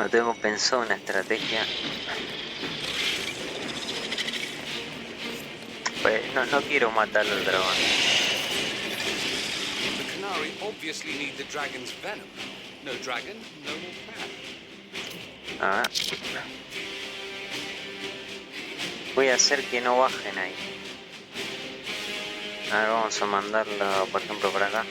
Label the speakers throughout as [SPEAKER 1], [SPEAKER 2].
[SPEAKER 1] Bueno, tengo pensado una estrategia. Pues no quiero matar al dragón.
[SPEAKER 2] The Canary obviously need the dragon's venom. No dragon, no more plan.
[SPEAKER 1] A ver. Voy a hacer que no bajen ahí. A ver, vamos a mandarlo, por ejemplo, por acá.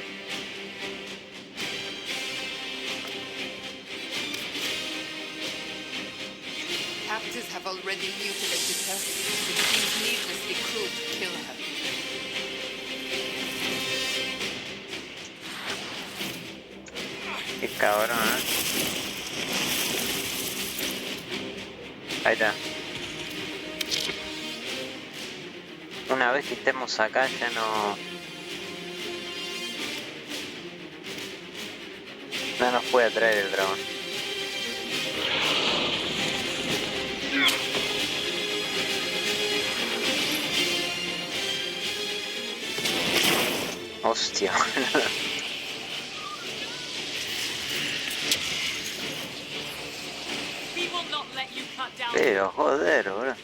[SPEAKER 3] Captives have already mutilated her. It seems needlessly cruel to kill her.
[SPEAKER 1] Qué cabrón, ¿eh? Ahí está. Una vez que estemos acá ya no nos puede atraer el dragón. Hostia. Pero joder, bro.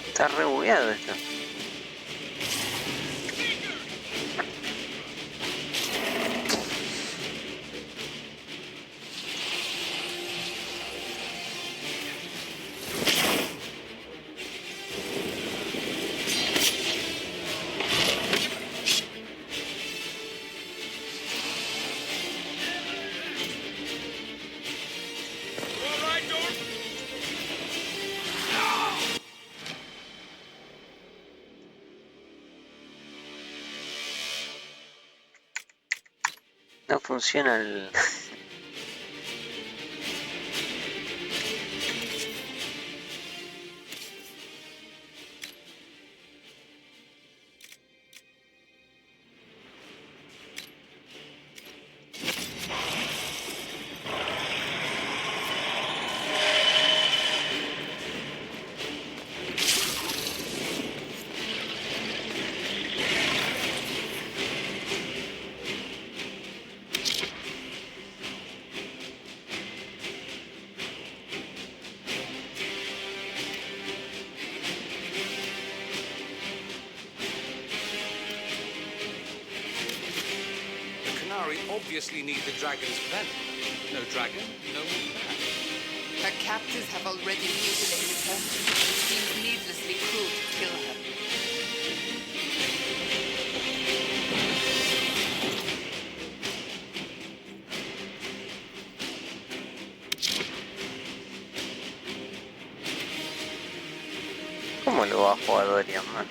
[SPEAKER 1] Está re bugueado esto. No funciona el...
[SPEAKER 2] Obviously need the dragon's venom. No dragon, no more plan.
[SPEAKER 3] Her captives have already mutilated her. It seems needlessly cruel to kill her.
[SPEAKER 1] ¿Cómo lo bajo a Dorian, man?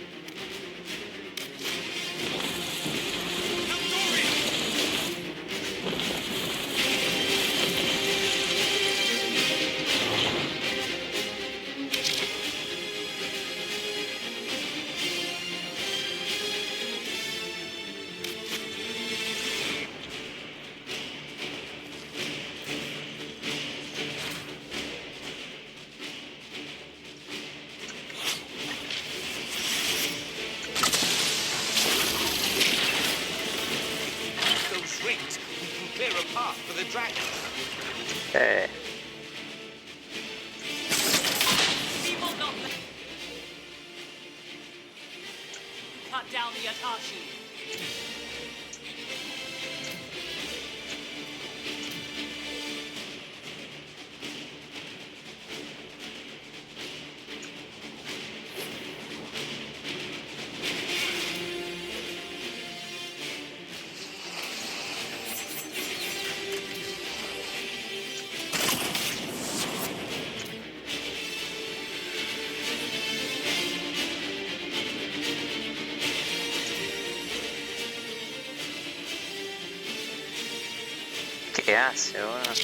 [SPEAKER 1] ¿Qué hace, boludo?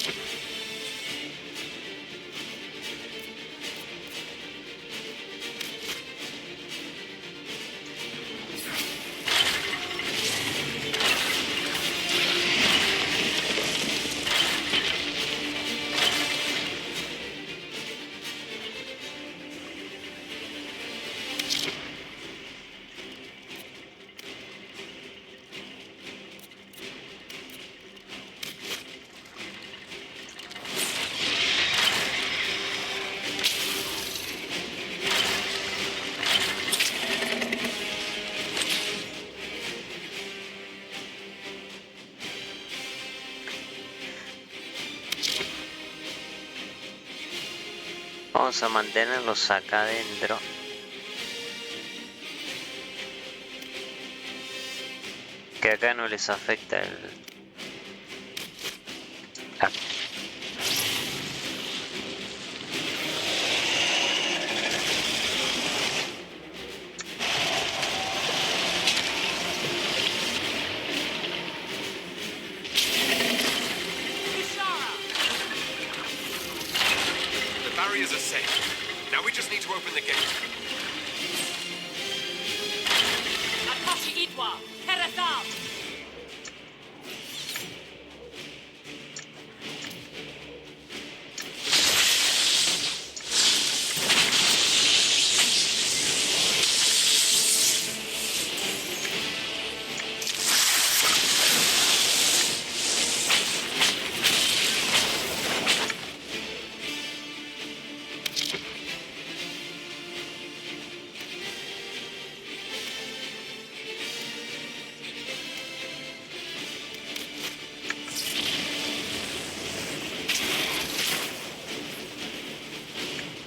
[SPEAKER 1] Vamos a mantenerlos acá adentro. Que acá no les afecta el... Ah.
[SPEAKER 2] The barriers are safe. Now we just need to open the gate.
[SPEAKER 4] Akashi Itwa, Terazam!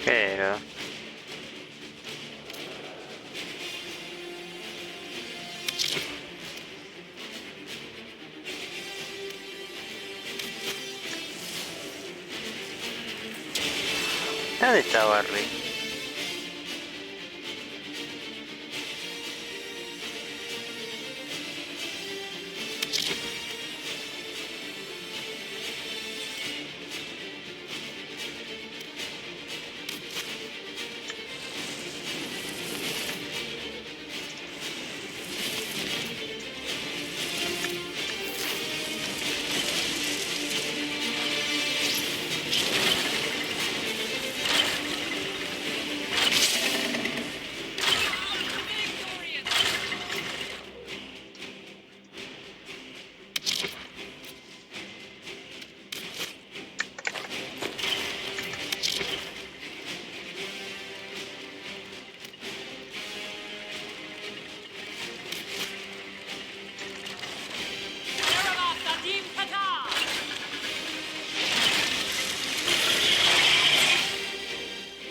[SPEAKER 1] Pero... ¿dónde está Barry?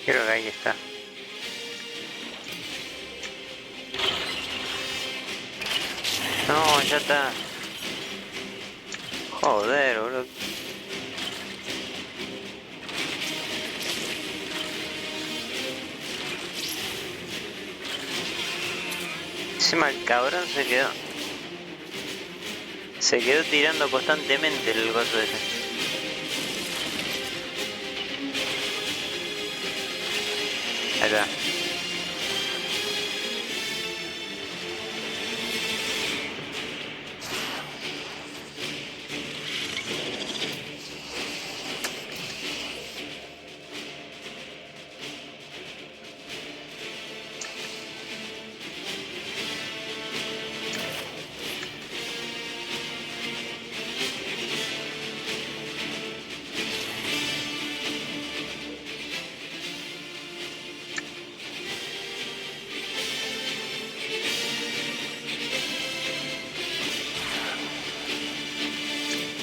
[SPEAKER 1] Creo que ahí está. No, ya está. Joder, boludo. Encima el cabrón se quedó. Se quedó tirando constantemente el gozo ese. Acá.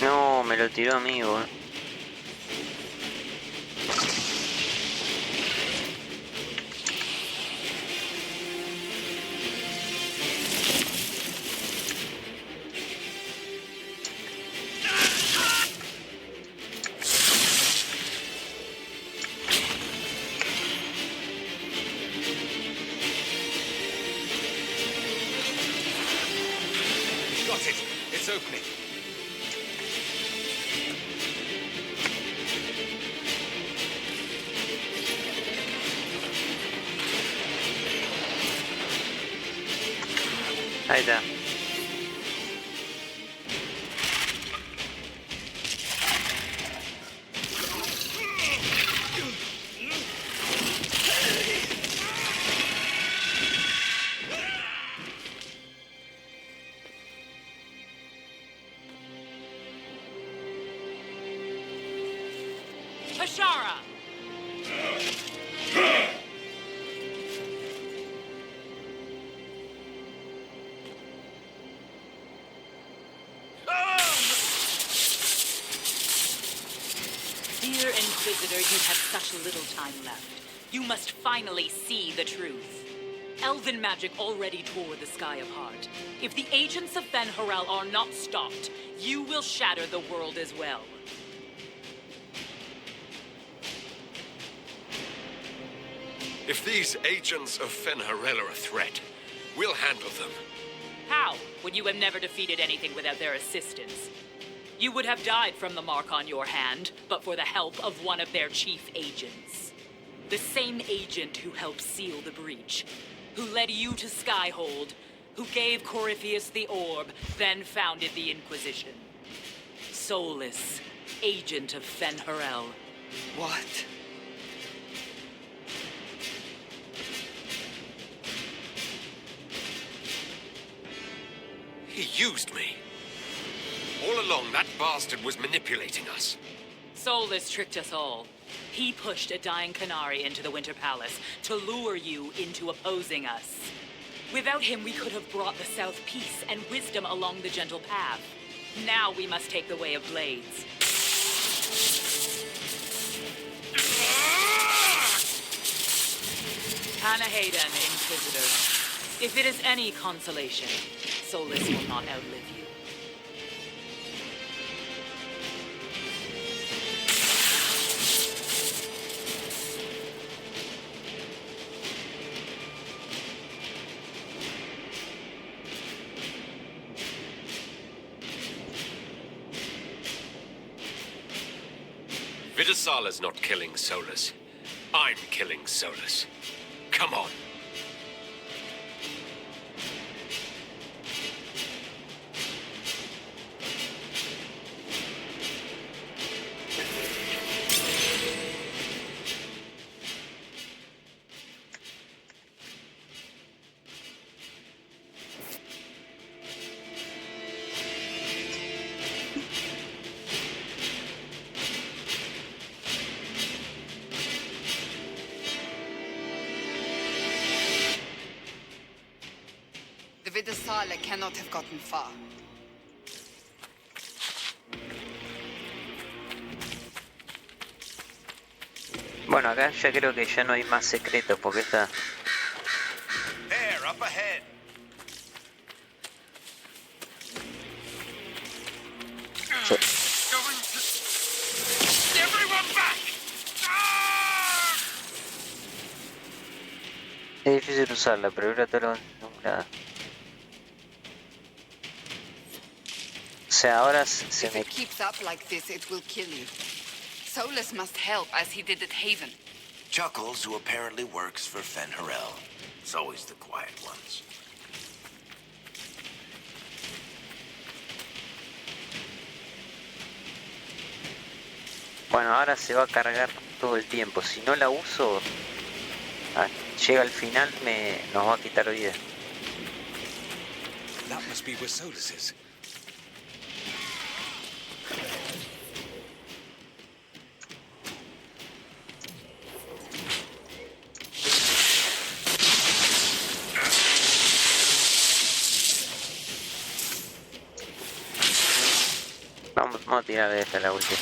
[SPEAKER 1] No, me lo tiró a mí, boludo.
[SPEAKER 2] Got it. It's opening.
[SPEAKER 1] Ahí está.
[SPEAKER 4] Hashara! Fear and Inquisitor, you have such little time left. You must finally see the truth. Elven magic already tore the sky apart. If the agents of Ben Harel are not stopped, you will shatter the world as well.
[SPEAKER 5] If these agents of Fenharel are a threat, we'll handle them.
[SPEAKER 4] How, when you have never defeated anything without their assistance? You would have died from the mark on your hand, but for the help of one of their chief agents. The same agent who helped seal the breach, who led you to Skyhold, who gave Corypheus the orb, then founded the Inquisition. Soulless, agent of Fenharel.
[SPEAKER 3] What?
[SPEAKER 5] He used me. All along, that bastard was manipulating us.
[SPEAKER 4] Soulless tricked us all. He pushed a dying Canary into the Winter Palace to lure you into opposing us. Without him, we could have brought the South peace and wisdom along the gentle path. Now we must take the way of blades. Panahayden, Inquisitor. If it is any consolation, Soulless will not outlive you.
[SPEAKER 5] Vidasala's not killing Solus. I'm killing Solus. Come on.
[SPEAKER 3] The Vidasala cannot have gotten far.
[SPEAKER 1] Bueno, acá ya creo que ya no hay más secretos porque está...
[SPEAKER 5] There, up ahead. Everyone back!
[SPEAKER 1] Es difícil usarla, pero ahora todo nada. O sea, ahora se
[SPEAKER 3] If
[SPEAKER 1] me...
[SPEAKER 3] it keeps up like this, it will kill you. Solus must help, as he did at Haven.
[SPEAKER 6] Chuckles, who apparently works for Fenharel. It's always the quiet ones.
[SPEAKER 1] Bueno, ahora se va a cargar todo el tiempo. Si no la uso, llega al final, nos va a quitar vida.
[SPEAKER 2] That must be where Solus is.
[SPEAKER 1] Vamos a tirar de esta la última.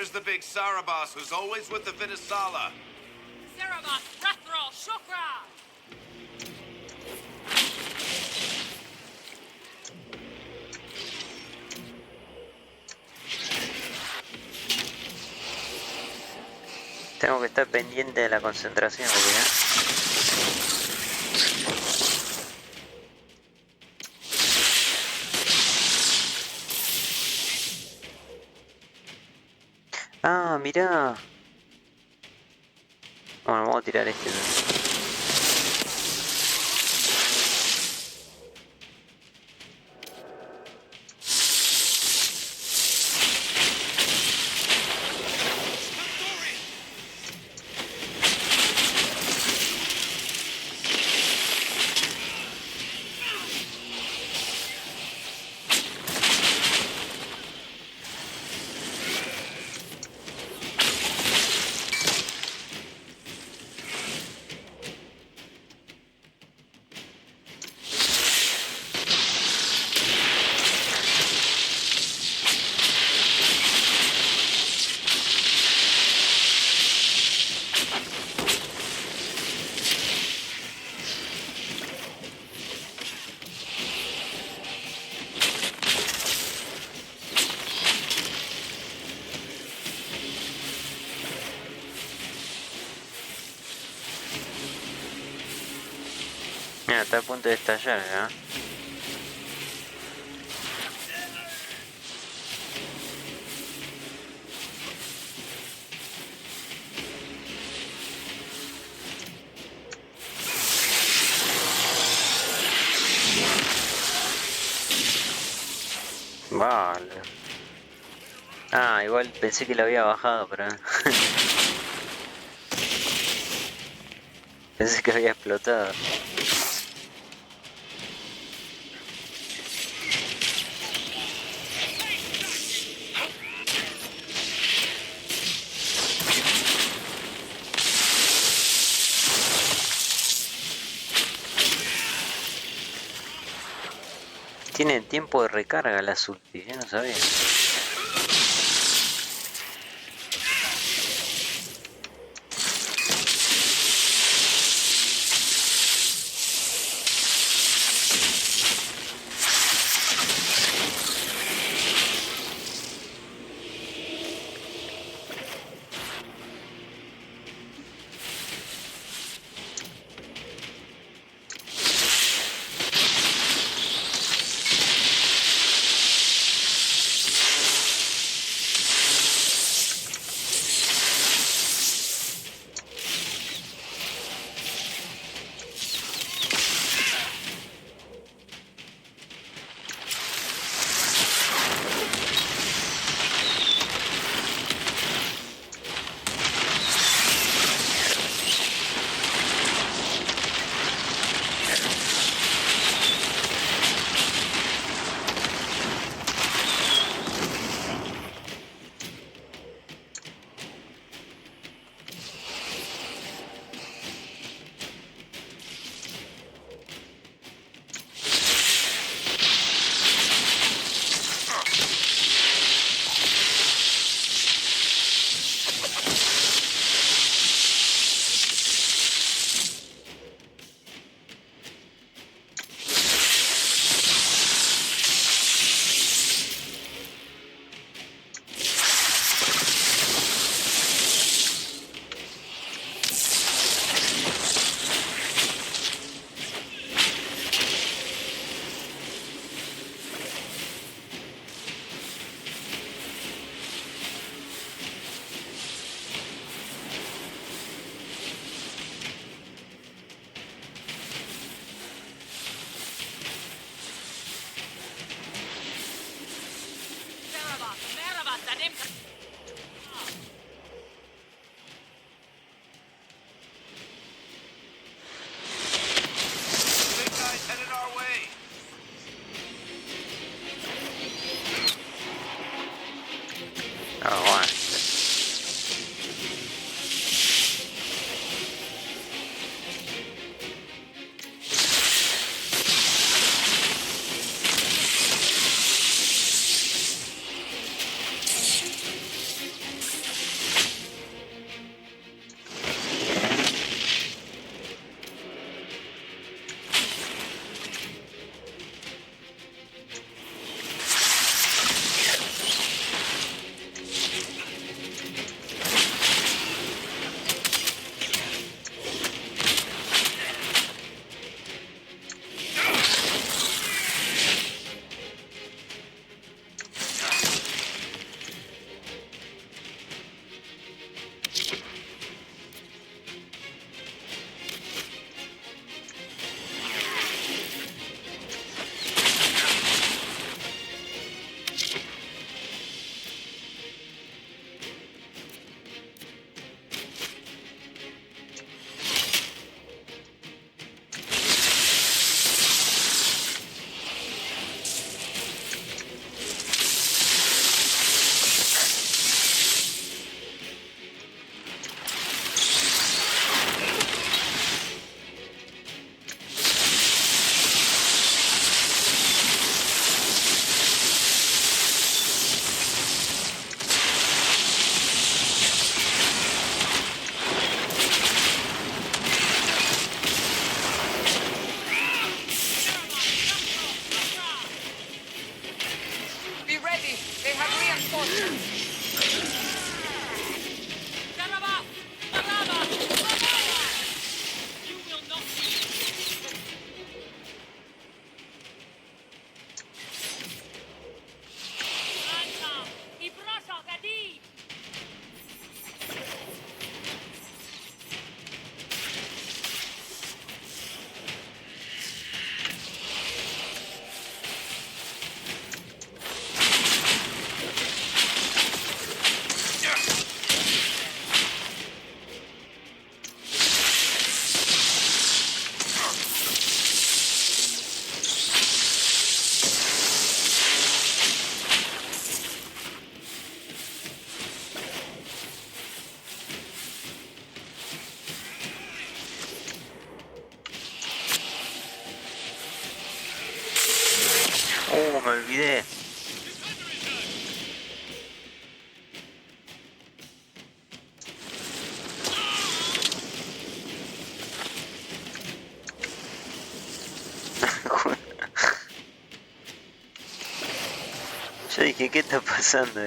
[SPEAKER 6] Here's the big Sarabas who's always with the Vinisala.
[SPEAKER 4] Cerebus, Rethral, Shukra!
[SPEAKER 1] Tengo que estar pendiente de la concentración, porque, Ah, mirá. Bueno, vamos a tirar este. Mira, está a punto de estallar, ¿no? Vale. Ah, igual pensé que lo había bajado, pero... pensé que había explotado. Tiene tiempo de recarga las ultis, yo no sabía.
[SPEAKER 4] You will not be.
[SPEAKER 1] Me olvidé. Yo dije, ¿qué está pasando,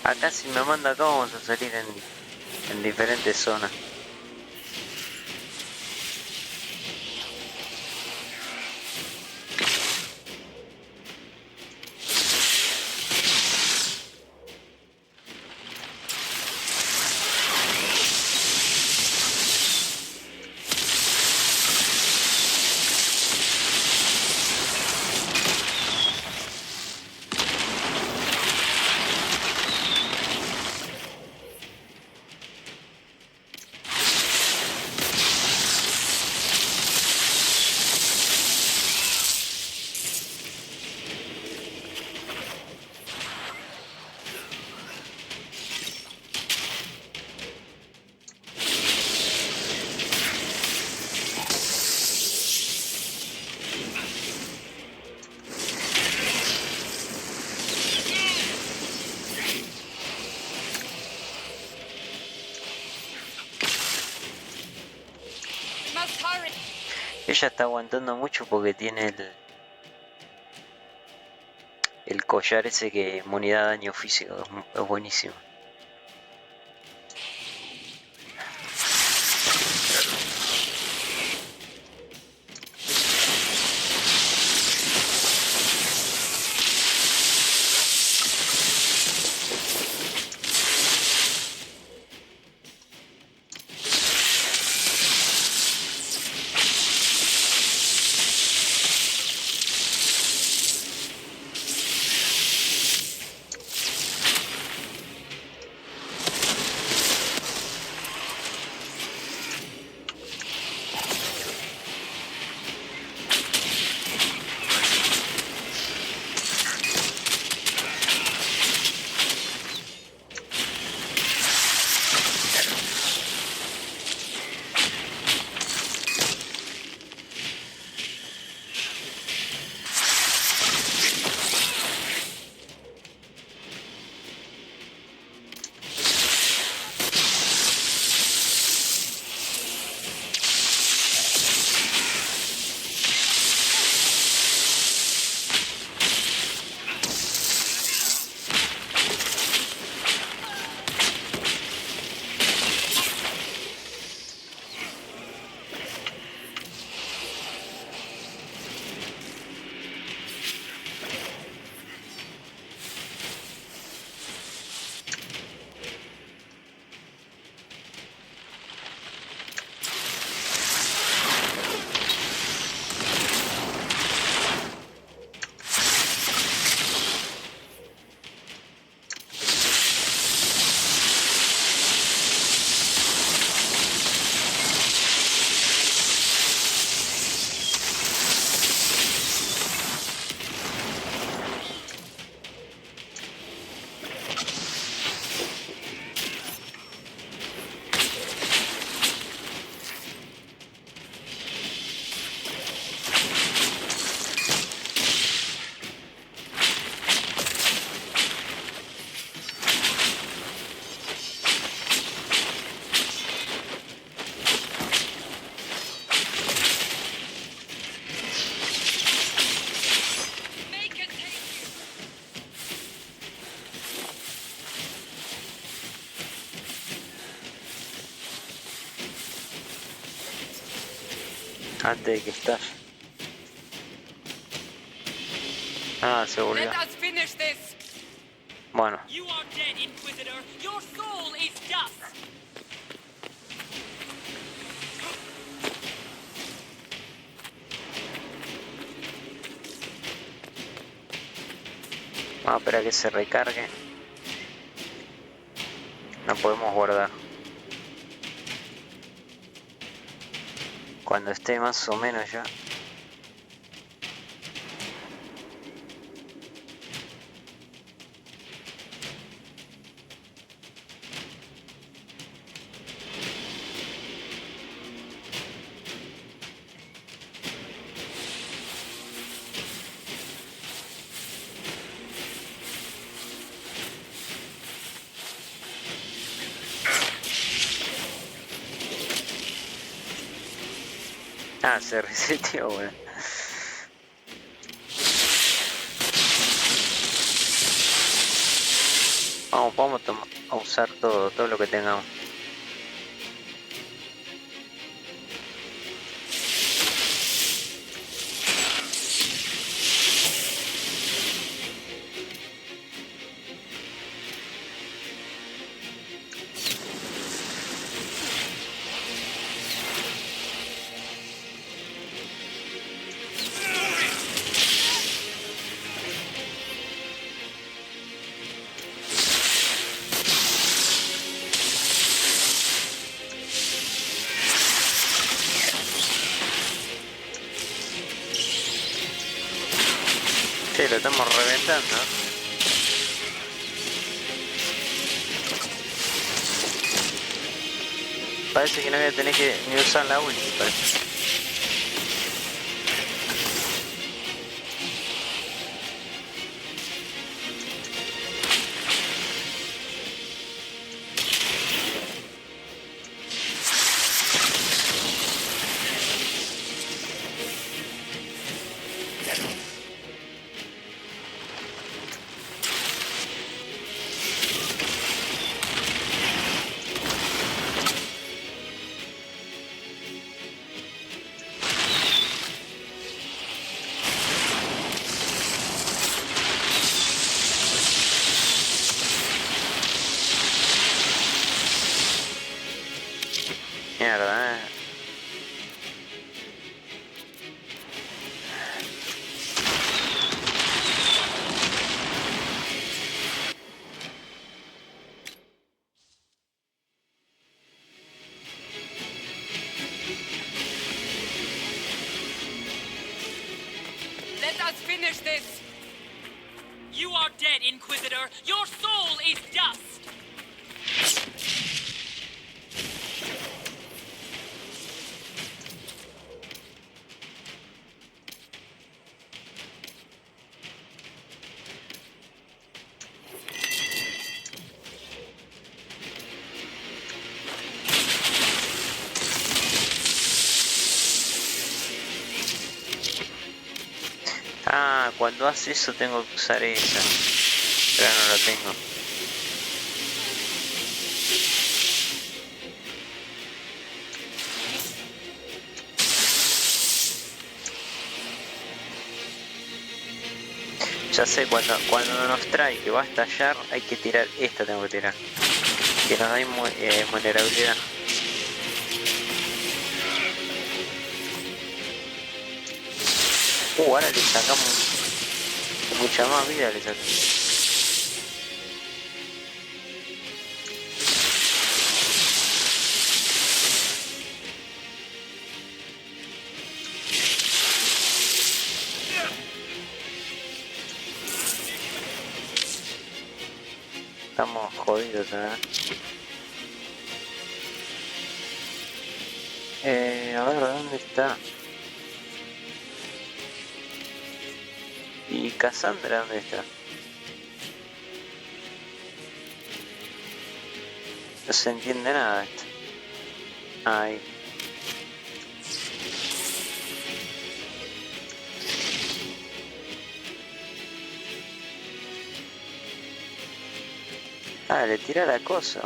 [SPEAKER 1] Acá si me manda acá vamos a salir en diferentes zonas. Ella está aguantando mucho porque tiene el collar ese que inmunidad a daño físico, es buenísimo. Antes de que estalle. Ah, se volvió.
[SPEAKER 3] Let us finish this.
[SPEAKER 1] Bueno.
[SPEAKER 4] You are dead, Inquisitor. Your soul is dust.
[SPEAKER 1] Vamos a esperar a que se recargue. No podemos guardar. Cuando esté más o menos ya. Ah, se reseteó, bueno. Vamos a usar todo lo que tengamos. Sí, lo estamos reventando. Parece que no voy a tener que ni usar la ulti, parece. Mierda,
[SPEAKER 3] Let us finish this.
[SPEAKER 4] You are dead, Inquisitor. Your soul is dust.
[SPEAKER 1] Ah, cuando hace eso tengo que usar esa. Pero no lo tengo. Ya sé, cuando nos trae que va a estallar, hay que tirar esta, tengo que tirar. Que nos da vulnerabilidad. Ahora le sacamos mucha más vida, le sacamos. Estamos jodidos, ¿eh? A ver, ¿dónde está? ¿Y Cassandra dónde está? No se entiende nada de esto. Ahí. Ah, le tira la cosa.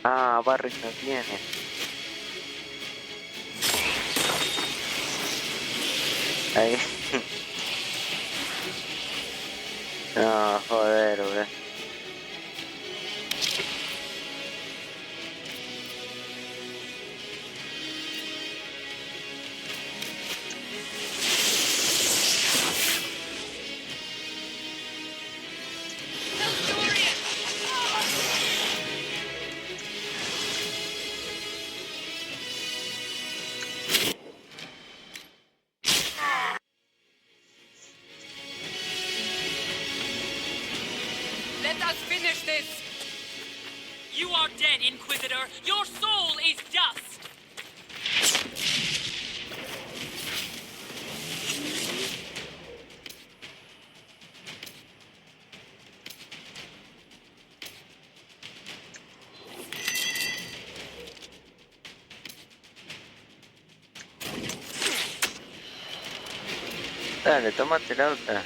[SPEAKER 1] Ah, Barris no tiene. Ahí. No, joder, bro.
[SPEAKER 3] Let us finish this!
[SPEAKER 4] You are dead, Inquisitor! Your soul is dust!
[SPEAKER 1] Dale, tómate la otra.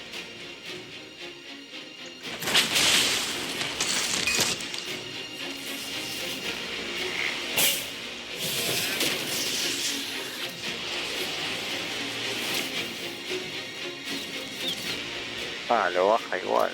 [SPEAKER 1] Ah, lo baja igual.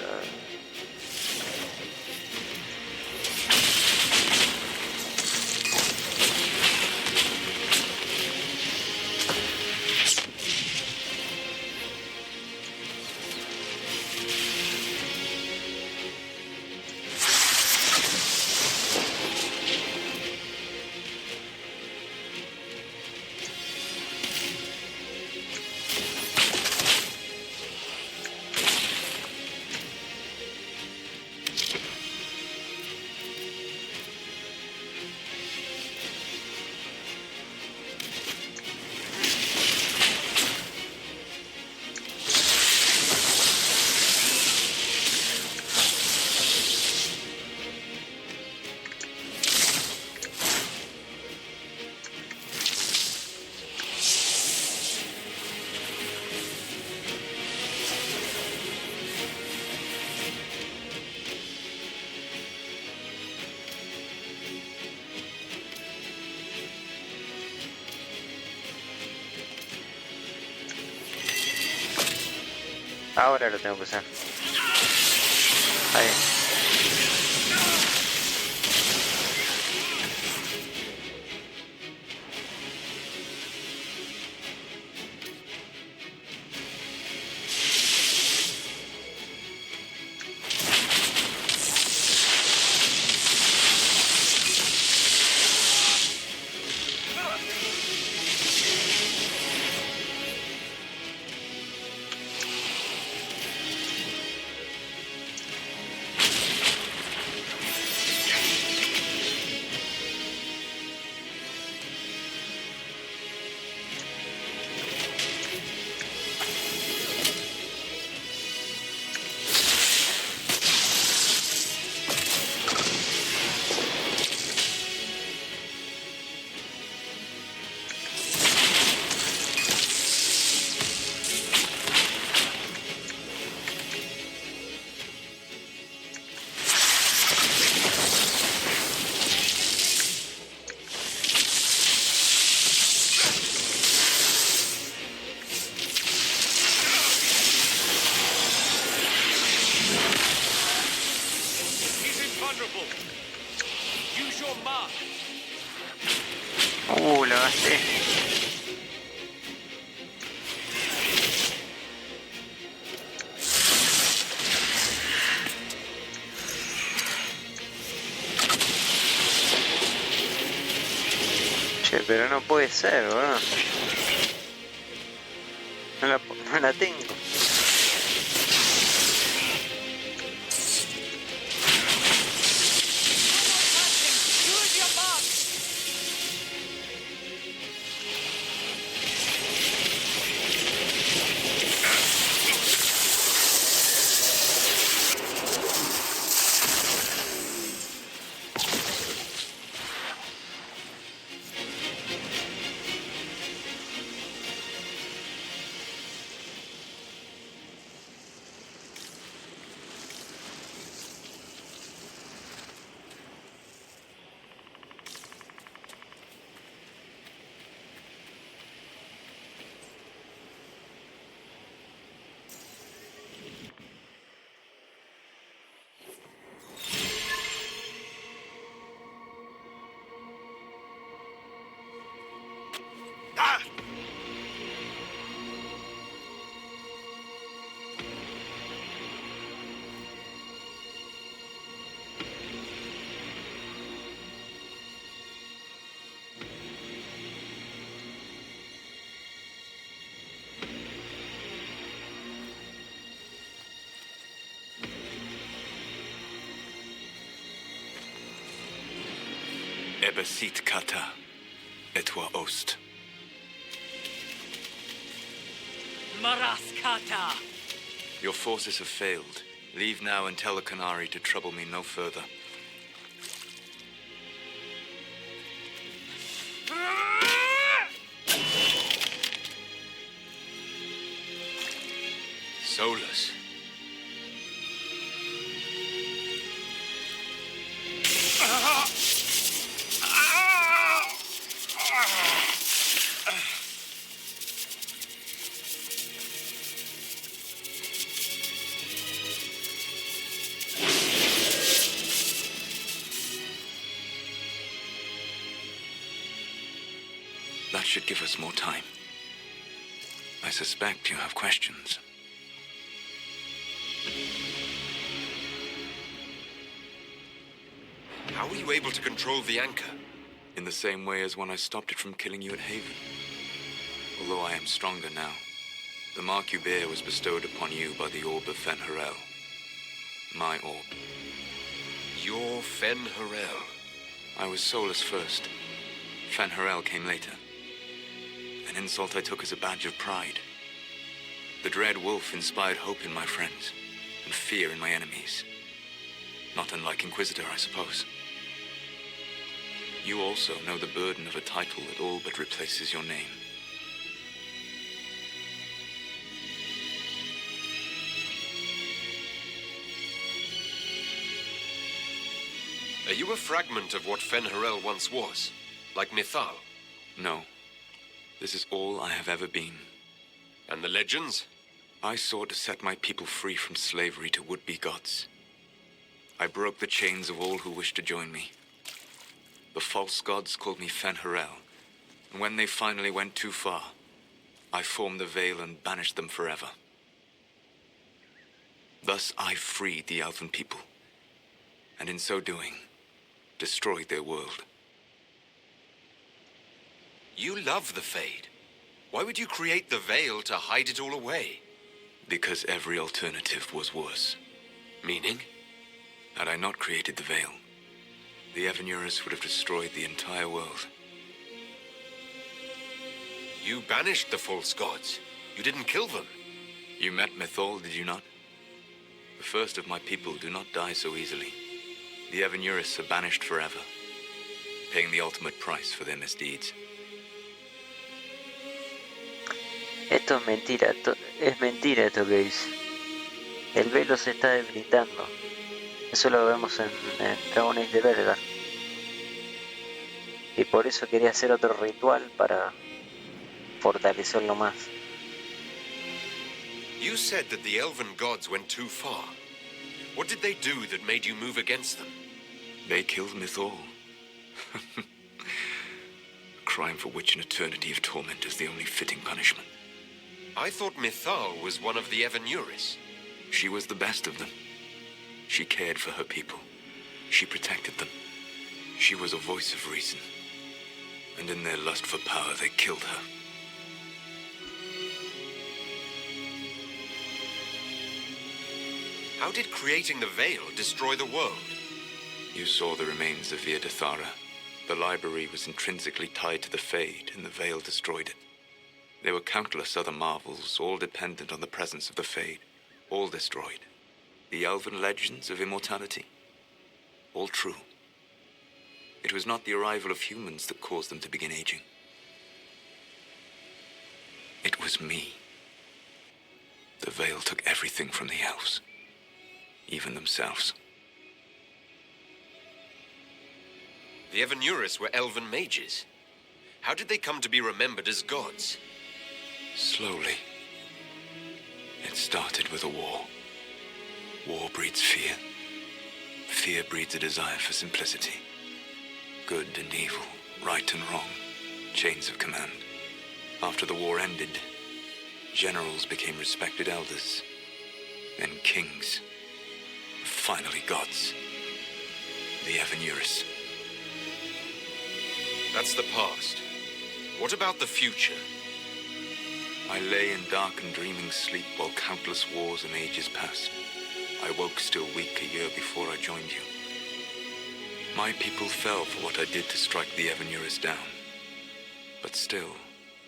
[SPEAKER 1] Ahora lo tengo que usar. Ahí. La gasté. Che, pero no puede ser, bro. No la tengo.
[SPEAKER 7] Ebesit kata, etwa ost.
[SPEAKER 4] Maraskata!
[SPEAKER 7] Your forces have failed. Leave now and tell the Canary to trouble me no further.
[SPEAKER 5] Solus.
[SPEAKER 7] That should give us more time. I suspect you have questions.
[SPEAKER 5] How were you able to control the anchor?
[SPEAKER 7] In the same way as when I stopped it from killing you at Haven. Although I am stronger now, the mark you bear was bestowed upon you by the orb of Fen Harel. My orb.
[SPEAKER 5] You're Fen Harel.
[SPEAKER 7] I was Solus first. Fen Harel came later. An insult I took as a badge of pride. The dread wolf inspired hope in my friends, and fear in my enemies. Not unlike Inquisitor, I suppose. You also know the burden of a title that all but replaces your name.
[SPEAKER 5] Are you a fragment of what Fen Harel once was? Like Mithal?
[SPEAKER 7] No. This is all I have ever been.
[SPEAKER 5] And the legends?
[SPEAKER 7] I sought to set my people free from slavery to would-be gods. I broke the chains of all who wished to join me. The false gods called me Fen Harel, and when they finally went too far, I formed the Veil and banished them forever. Thus I freed the Elven people, and in so doing, destroyed their world.
[SPEAKER 5] You love the Fade. Why would you create the Veil to hide it all away?
[SPEAKER 7] Because every alternative was worse.
[SPEAKER 5] Meaning?
[SPEAKER 7] Had I not created the Veil, the Evanurus would have destroyed the entire world.
[SPEAKER 5] You banished the false gods. You didn't kill them.
[SPEAKER 7] You met Mithal, did you not? The first of my people do not die so easily. The Evanurus are banished forever, paying the ultimate price for their misdeeds.
[SPEAKER 1] Esto es mentira, es mentira esto que dice. El velo se está debilitando. Eso lo vemos en Dragon Age de Belgar. Y por eso quería hacer otro ritual para fortalecerlo más.
[SPEAKER 5] You said that the elven gods went too far. What did they do that made you move against them?
[SPEAKER 7] They killed Mithal. A crime for which an eternity of torment is the only fitting punishment.
[SPEAKER 5] I thought Mithal was one of the Evanurus.
[SPEAKER 7] She was the best of them. She cared for her people. She protected them. She was a voice of reason. And in their lust for power, they killed her.
[SPEAKER 5] How did creating the Veil destroy the world?
[SPEAKER 7] You saw the remains of Via de Thara. The library was intrinsically tied to the Fade, and the Veil destroyed it. There were countless other marvels, all dependent on the presence of the Fade, all destroyed. The elven legends of immortality, all true. It was not the arrival of humans that caused them to begin aging. It was me. The Veil took everything from the elves, even themselves.
[SPEAKER 5] The Evanurus were elven mages. How did they come to be remembered as gods?
[SPEAKER 7] Slowly. It started with a war. War breeds fear. Fear breeds a desire for simplicity. Good and evil, right and wrong, chains of command. After the war ended, generals became respected elders, then kings, finally gods. The Evanurus.
[SPEAKER 5] That's the past. What about the future?
[SPEAKER 7] I lay in dark and dreaming sleep while countless wars and ages passed. I woke still weak a year before I joined you. My people fell for what I did to strike the Evanurus down. But still,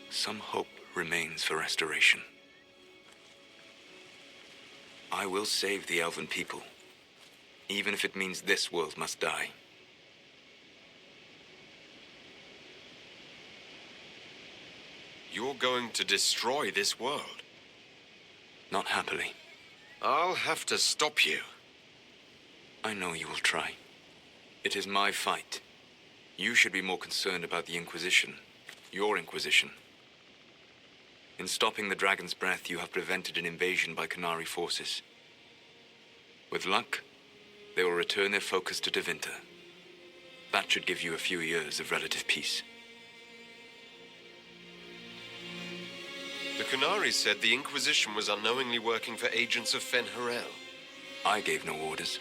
[SPEAKER 7] some hope remains for restoration. I will save the Elven people, even if it means this world must die.
[SPEAKER 5] You're going to destroy this world?
[SPEAKER 7] Not happily.
[SPEAKER 5] I'll have to stop you.
[SPEAKER 7] I know you will try. It is my fight. You should be more concerned about the Inquisition. Your Inquisition. In stopping the Dragon's Breath, you have prevented an invasion by Qunari forces. With luck, they will return their focus to Tevinter. That should give you a few years of relative peace.
[SPEAKER 5] The Qunari said the Inquisition was unknowingly working for agents of Fen'Harel.
[SPEAKER 7] I gave no orders.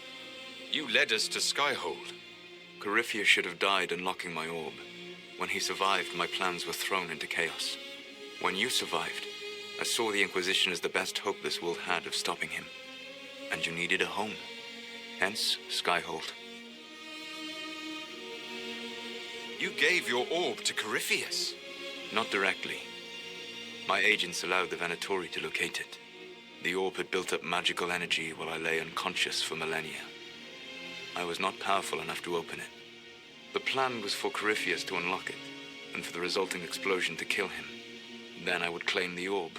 [SPEAKER 5] You led us to Skyhold.
[SPEAKER 7] Corypheus should have died unlocking my orb. When he survived, my plans were thrown into chaos. When you survived, I saw the Inquisition as the best hope this world had of stopping him. And you needed a home. Hence, Skyhold.
[SPEAKER 5] You gave your orb to Corypheus.
[SPEAKER 7] Not directly. My agents allowed the Venatori to locate it. The orb had built up magical energy while I lay unconscious for millennia. I was not powerful enough to open it. The plan was for Corypheus to unlock it, and for the resulting explosion to kill him. Then I would claim the orb.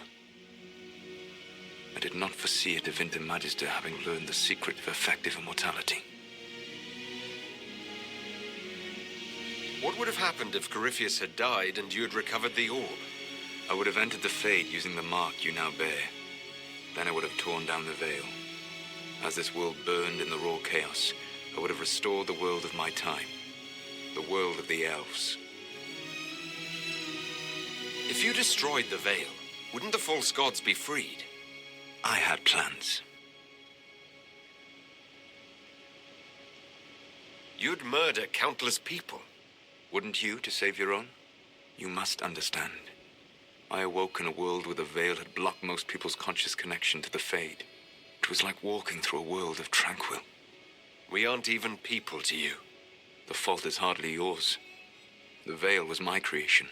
[SPEAKER 7] I did not foresee a Tevinter Magister having learned the secret of effective immortality.
[SPEAKER 5] What would have happened if Corypheus had died and you had recovered the orb?
[SPEAKER 7] I would have entered the Fade using the mark you now bear. Then I would have torn down the veil. As this world burned in the raw chaos, I would have restored the world of my time. The world of the elves.
[SPEAKER 5] If you destroyed the veil, wouldn't the false gods be freed?
[SPEAKER 7] I had plans.
[SPEAKER 5] You'd murder countless people.
[SPEAKER 7] Wouldn't you to save your own? You must understand. I awoke in a world where the veil had blocked most people's conscious connection to the Fade. It was like walking through a world of tranquil.
[SPEAKER 5] We aren't even people to you.
[SPEAKER 7] The fault is hardly yours. The veil was my creation.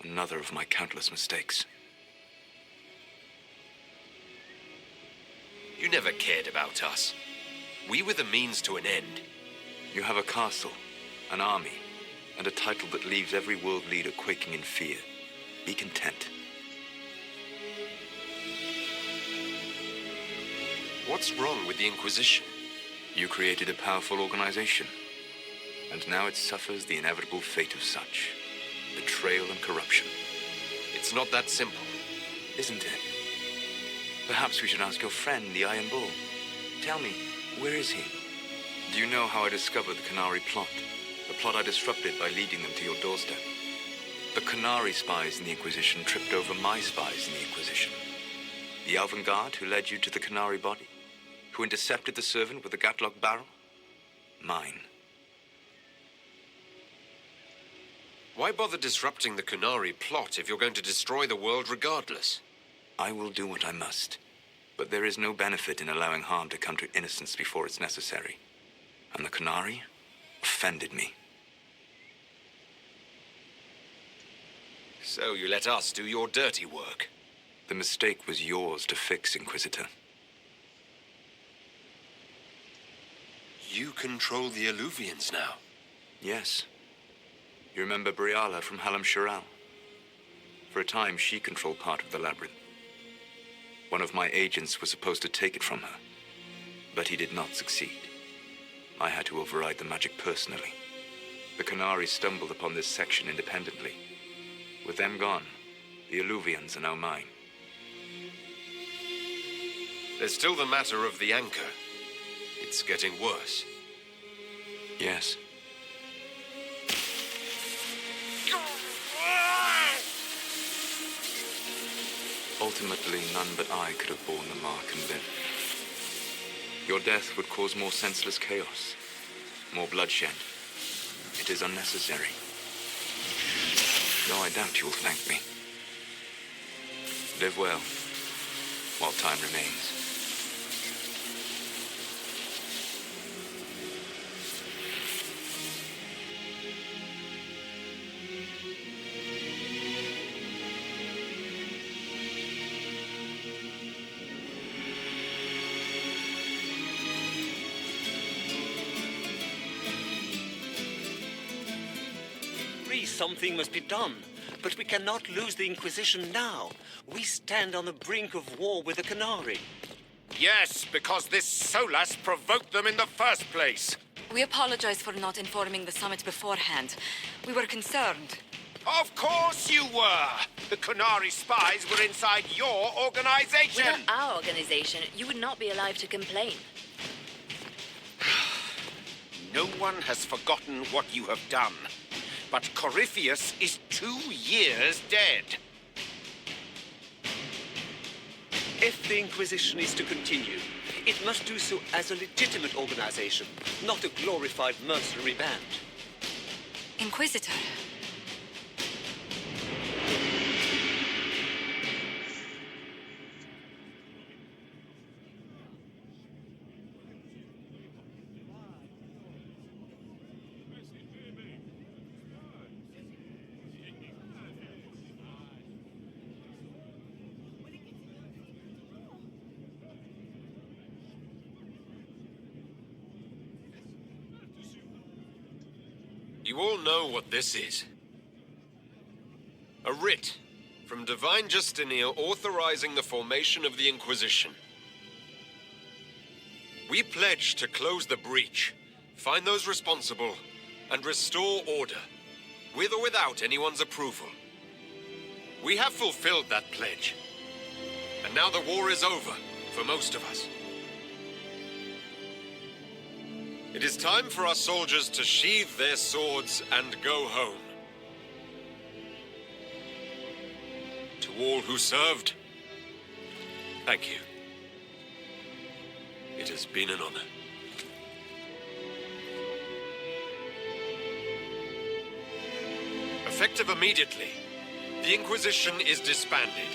[SPEAKER 7] Another of my countless mistakes.
[SPEAKER 5] You never cared about us. We were the means to an end.
[SPEAKER 7] You have a castle, an army, and a title that leaves every world leader quaking in fear. Be content.
[SPEAKER 5] What's wrong with the Inquisition?
[SPEAKER 7] You created a powerful organization, and now it suffers the inevitable fate of such. Betrayal and corruption.
[SPEAKER 5] It's not that simple.
[SPEAKER 7] Isn't it? Perhaps we should ask your friend, the Iron Bull. Tell me, where is he? Do you know how I discovered the Qunari plot? The plot I disrupted by leading them to your doorstep. The Qunari spies in the Inquisition tripped over my spies in the Inquisition. The Elven Guard who led you to the Qunari body? Who intercepted the servant with the Gatlock barrel? Mine.
[SPEAKER 5] Why bother disrupting the Qunari plot if you're going to destroy the world regardless?
[SPEAKER 7] I will do what I must, but there is no benefit in allowing harm to come to innocence before it's necessary. And the Qunari offended me.
[SPEAKER 5] So you let us do your dirty work?
[SPEAKER 7] The mistake was yours to fix, Inquisitor.
[SPEAKER 5] You control the Alluvians now?
[SPEAKER 7] Yes. You remember Briala from Hallam Shiral? For a time, she controlled part of the labyrinth. One of my agents was supposed to take it from her, but he did not succeed. I had to override the magic personally. The Qunari stumbled upon this section independently. With them gone, the Alluvians are now mine.
[SPEAKER 5] There's still the matter of the anchor. It's getting worse.
[SPEAKER 7] Yes. Ultimately, none but I could have borne the mark and lived. Your death would cause more senseless chaos, more bloodshed. It is unnecessary. Though I doubt you will thank me. Live well, while time remains.
[SPEAKER 8] something must be done. But we cannot lose the Inquisition now. We stand on the brink of war with the Canary.
[SPEAKER 9] Yes, because this Solas provoked them in the first place.
[SPEAKER 10] We apologize for not informing the summit beforehand. We were concerned.
[SPEAKER 9] Of course you were! The Canary spies were inside your organization!
[SPEAKER 11] Without our organization, you would not be alive to complain.
[SPEAKER 9] No one has forgotten what you have done. But Corypheus is 2 years dead.
[SPEAKER 8] If the Inquisition is to continue, it must do so as a legitimate organization, not a glorified mercenary band.
[SPEAKER 10] Inquisitor.
[SPEAKER 5] You all know what this is. A writ from Divine Justinia authorizing the formation of the Inquisition. We pledge to close the breach, find those responsible, and restore order, with or without anyone's approval. We have fulfilled that pledge. And now the war is over, for most of us. It is time for our soldiers to sheathe their swords and go home. To all who served, thank you. It has been an honor. Effective immediately, the Inquisition is disbanded.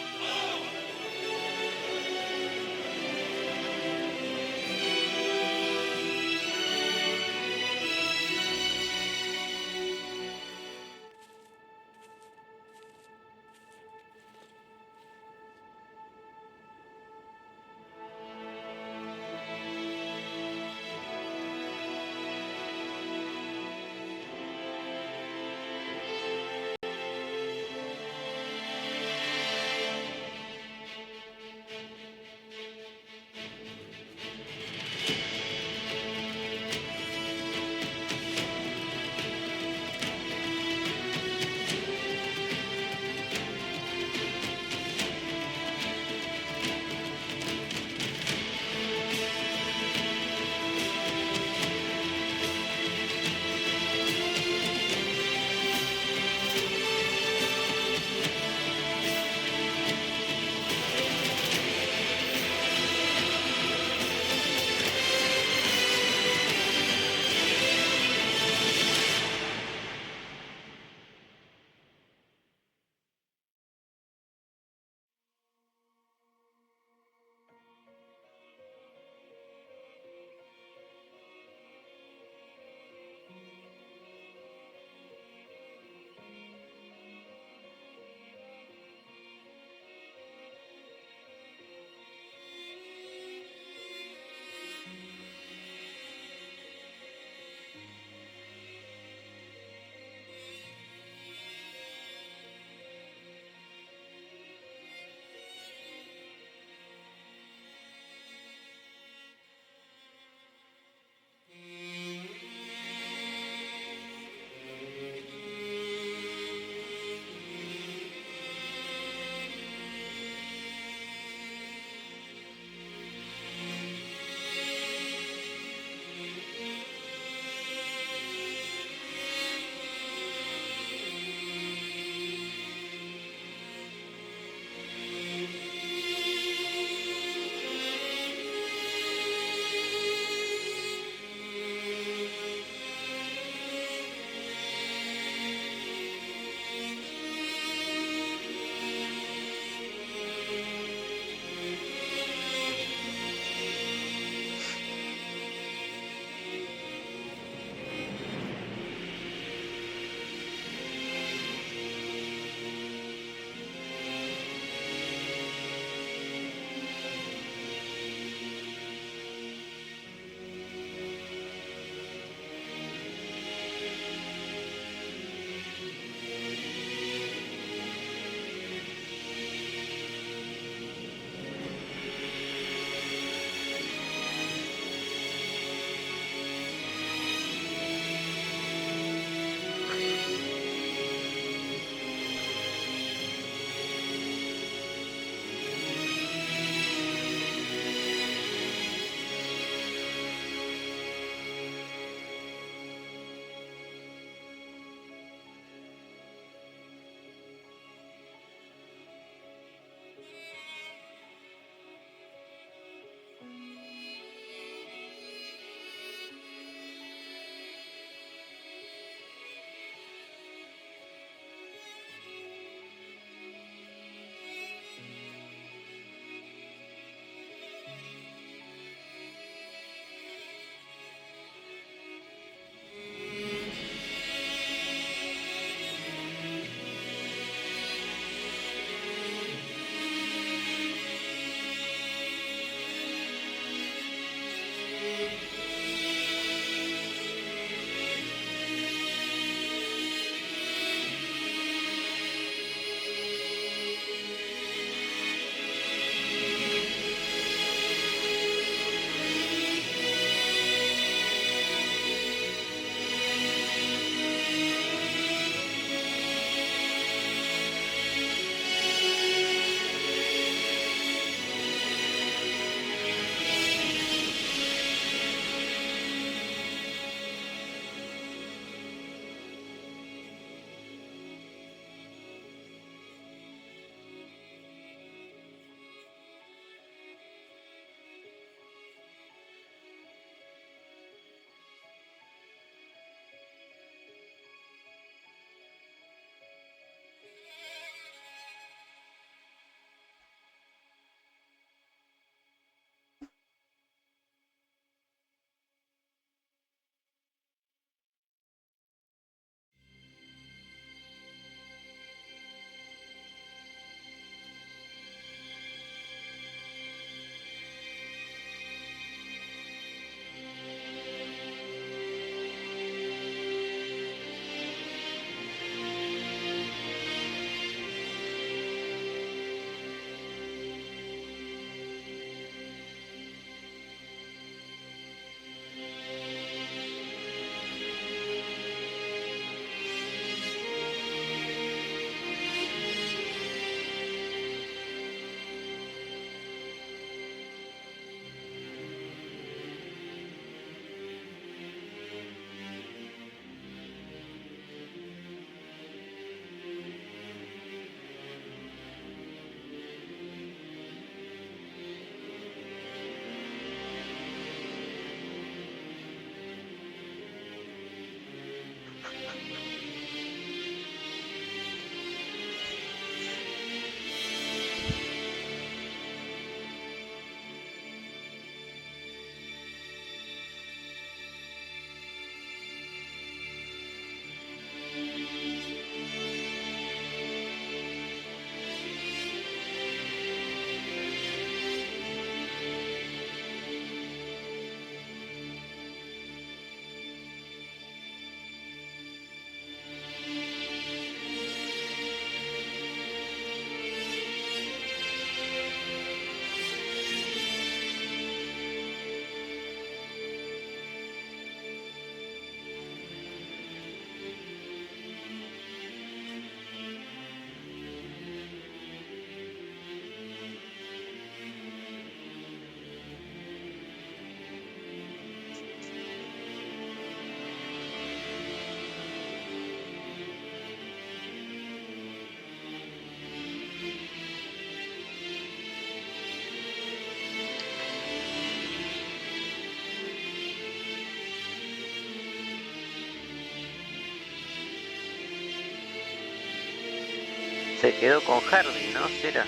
[SPEAKER 1] Se quedó con Hardy, ¿no? ¿Será?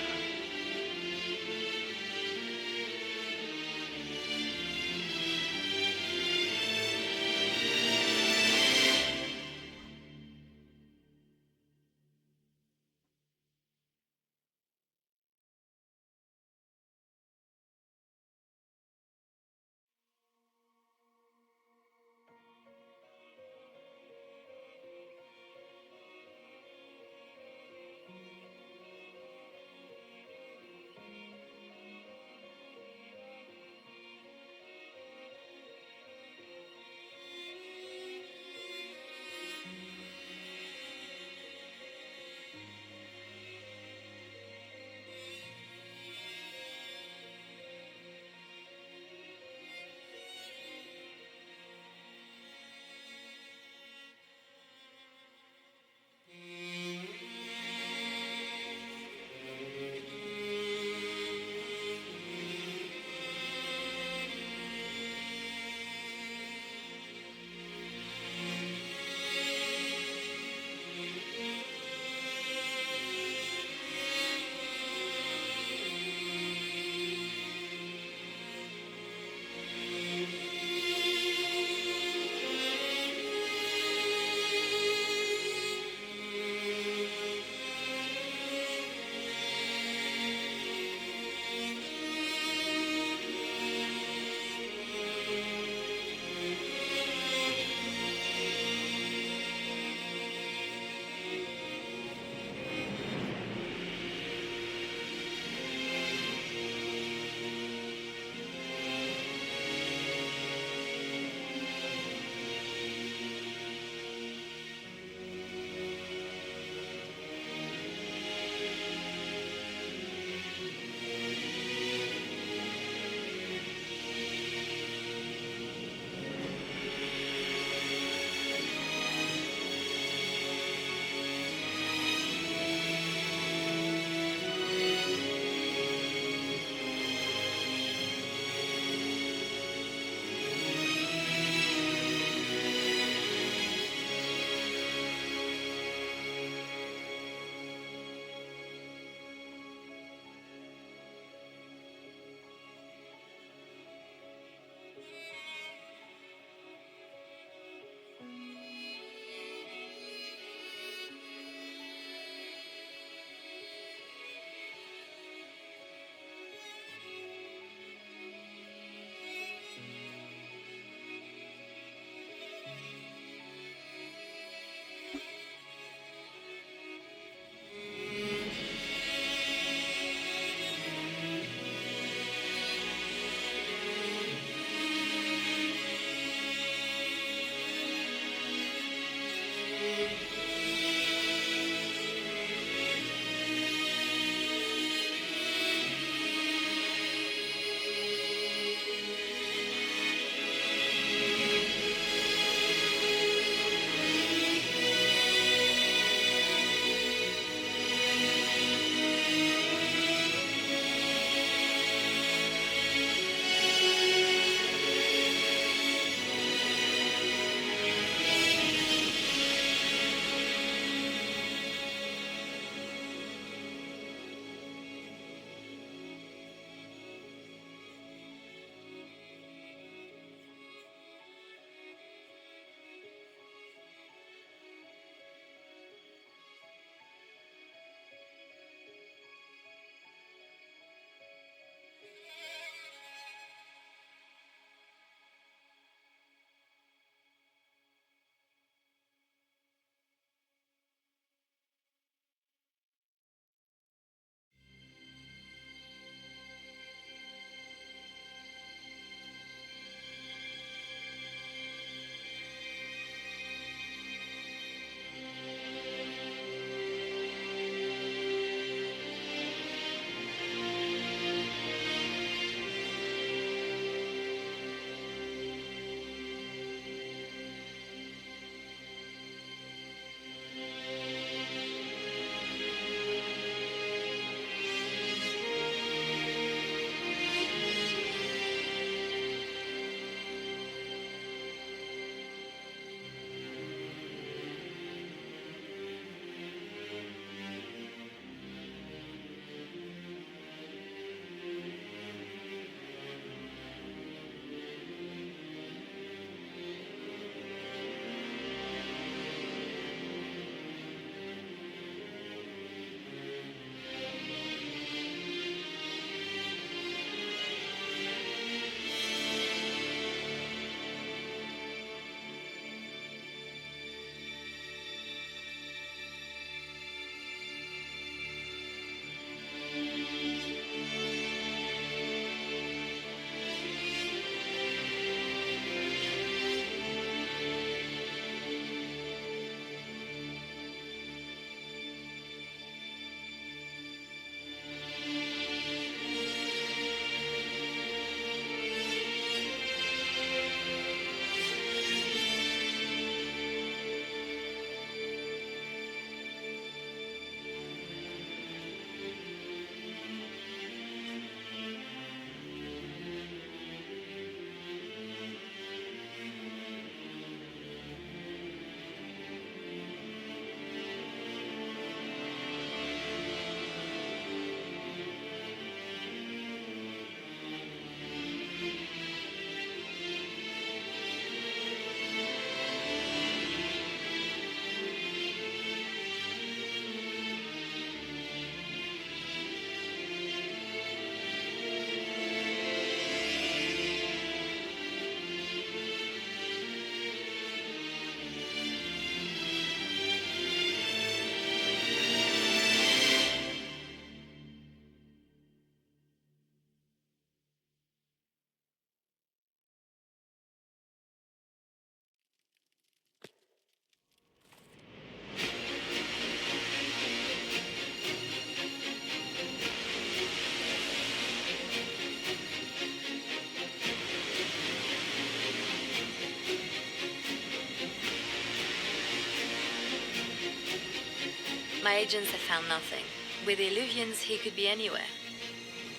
[SPEAKER 11] My agents have found nothing. With the Illuvians, he could be anywhere.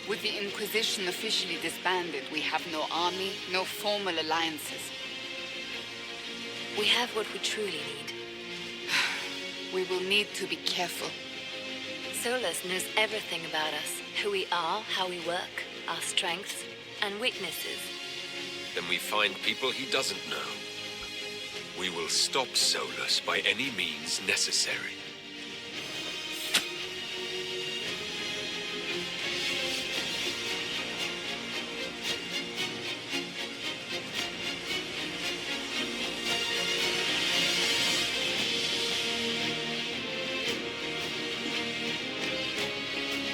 [SPEAKER 3] With the Inquisition officially disbanded, we have no army, no formal alliances.
[SPEAKER 11] We have what we truly need.
[SPEAKER 3] We will need to be careful.
[SPEAKER 11] Solus knows everything about us. Who we are, how we work, our strengths and weaknesses.
[SPEAKER 5] Then we find people he doesn't know. We will stop Solus by any means necessary.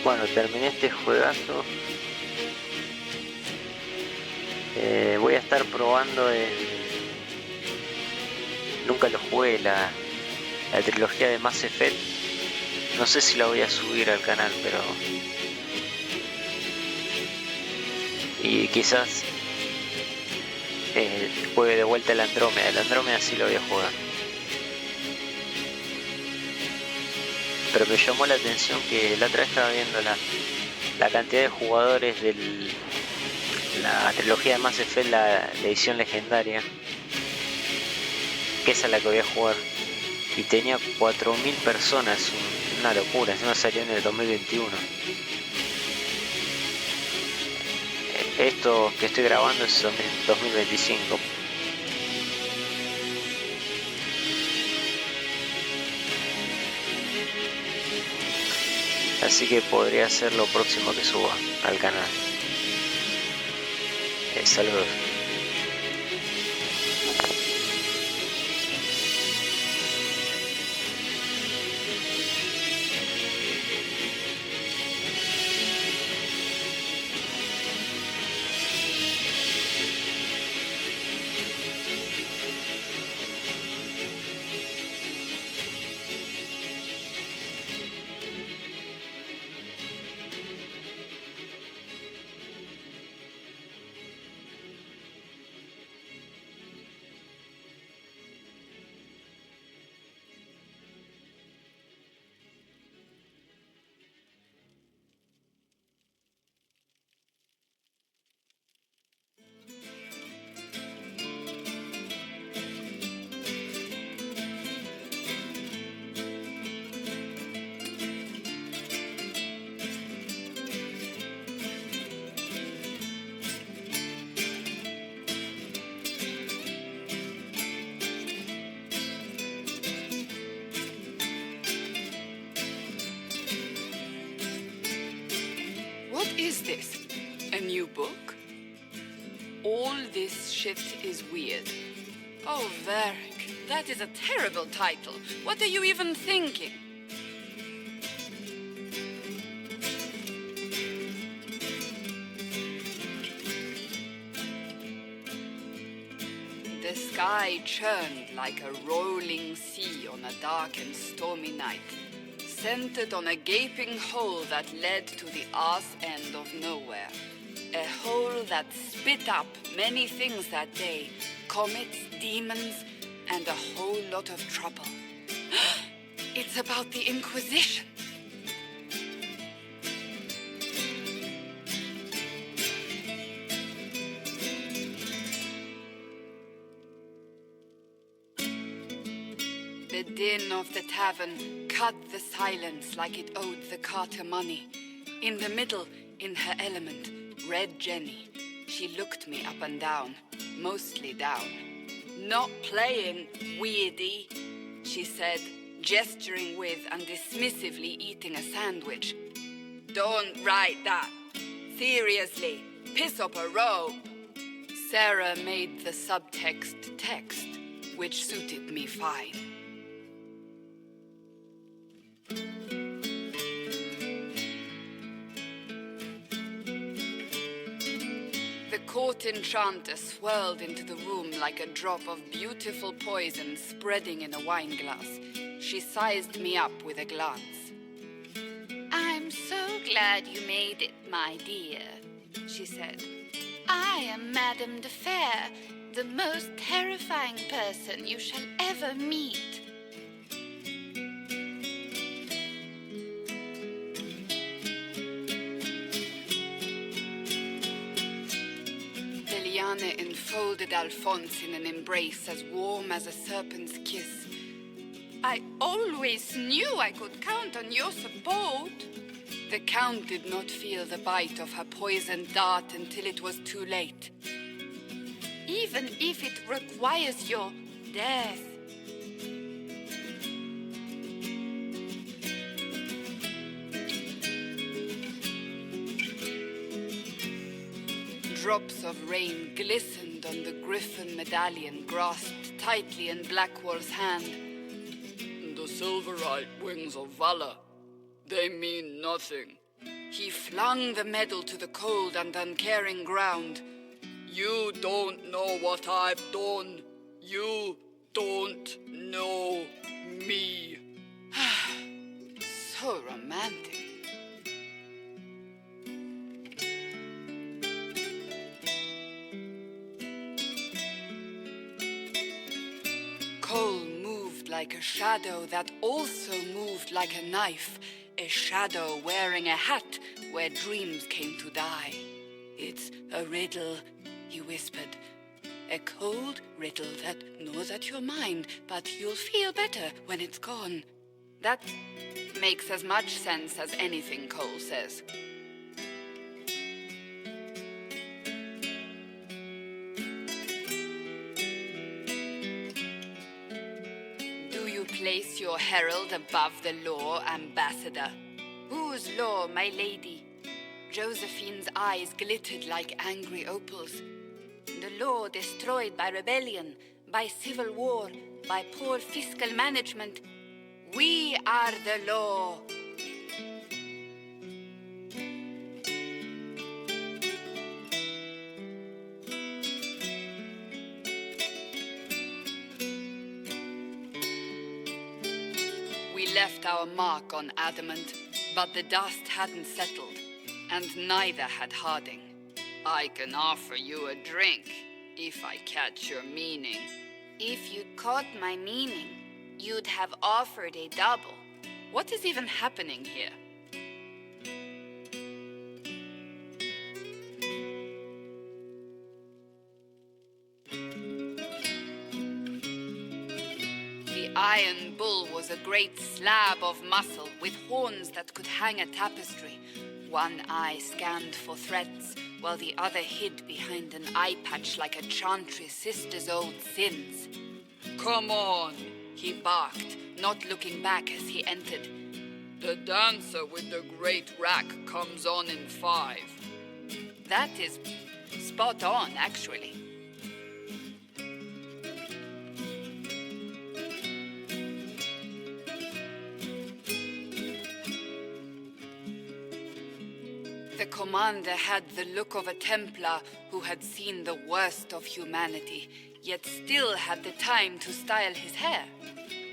[SPEAKER 1] Bueno, terminé este juegazo. Voy a estar probando nunca lo jugué, la trilogía de Mass Effect. No sé si la voy a subir al canal, pero... Y quizás juegue de vuelta el Andrómeda. El Andrómeda sí lo voy a jugar. Pero me llamó la atención que la otra vez estaba viendo la cantidad de jugadores de la trilogía de Mass Effect, la edición legendaria, que esa es la que voy a jugar, y tenía 4000 personas, una locura. Encima salió en el 2021. Esto que estoy grabando es 2025. Así que podría ser lo próximo que suba al canal. Saludos.
[SPEAKER 3] What is this? A new book? All this shit is weird. Oh, Varric, that is a terrible title. What are you even thinking? The sky churned like a rolling sea on a dark and stormy night, centered on a gaping hole that led to the arse end of nowhere. A hole that spit up many things that day, comets, demons, and a whole lot of trouble. It's about the Inquisition. The din of the tavern cut the silence like it owed the carter money. In the middle, in her element, Red Jenny. She looked me up and down, mostly down. Not playing, weirdy, she said, gesturing with and dismissively eating a sandwich. Don't write that. Seriously, piss up a row. Sarah made the subtext text, which suited me fine. The court enchanter swirled into the room like a drop of beautiful poison spreading in a wineglass. She sized me up with a glance. I'm so glad you made it, my dear, she said. I am Madame de Fer, the most terrifying person you shall ever meet. Marianne enfolded Alphonse in an embrace as warm as a serpent's kiss. I always knew I could count on your support. The Count did not feel the bite of her poisoned dart until it was too late. Even if it requires your death. Drops of rain glistened on the griffin medallion grasped tightly in Blackwall's hand. The silverite wings of valor. They mean nothing. He flung the medal to the cold and uncaring ground. You don't know what I've done. You don't know me. So romantic. Cole moved like a shadow that also moved like a knife. A shadow wearing a hat where dreams came to die. It's a riddle, he whispered. A cold riddle that gnaws at your mind, but you'll feel better when it's gone. That makes as much sense as anything Cole says. Place your herald above the law, ambassador. Whose law, my lady? Josephine's eyes glittered like angry opals. The law destroyed by rebellion, by civil war, by poor fiscal management. We are the law. Left our mark on adamant, but the dust hadn't settled, and neither had Harding. I can offer you a drink, if I catch your meaning. If you caught my meaning, you'd have offered a double. What is even happening here? The Iron Bull was a great slab of muscle with horns that could hang a tapestry. One eye scanned for threats, while the other hid behind an eye patch like a chantry sister's old sins. Come on, he barked, not looking back as he entered. The dancer with the great rack comes on in 5. That is spot on, actually. The commander had the look of a Templar who had seen the worst of humanity, yet still had the time to style his hair.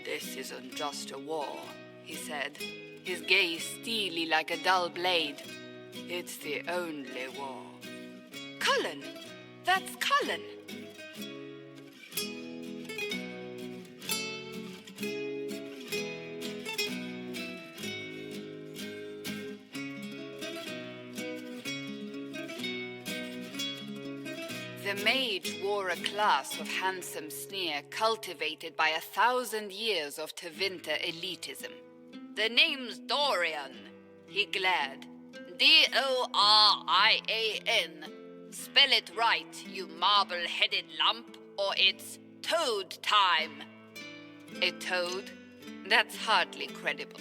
[SPEAKER 3] This isn't just a war, he said, his gaze steely like a dull blade. It's the only war. Cullen! That's Cullen! The Mage wore a class of handsome sneer cultivated by 1,000 years of Tevinter elitism. The name's Dorian, he glared. D-O-R-I-A-N. Spell it right, you marble-headed lump, or it's toad time. A toad? That's hardly credible.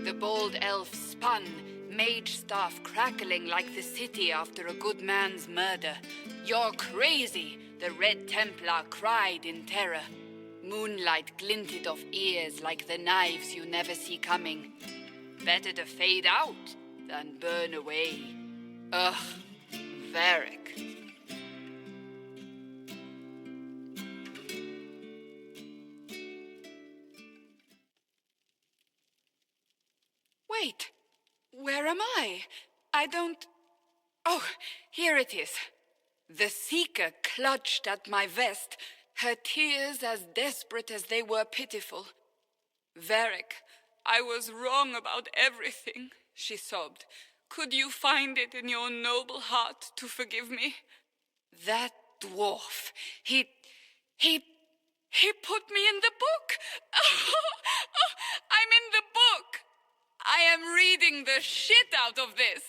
[SPEAKER 3] The bold elf spun, mage staff crackling like the city after a good man's murder. You're crazy, the Red Templar cried in terror. Moonlight glinted off ears like the knives you never see coming. Better to fade out than burn away. Ugh, Varric. Wait, where am I? I don't... Oh, here it is. The Seeker clutched at my vest, her tears as desperate as they were pitiful. Varric, I was wrong about everything, she sobbed. Could you find it in your noble heart to forgive me? That dwarf, he put me in the book. I'm in the book. I am reading the shit out of this.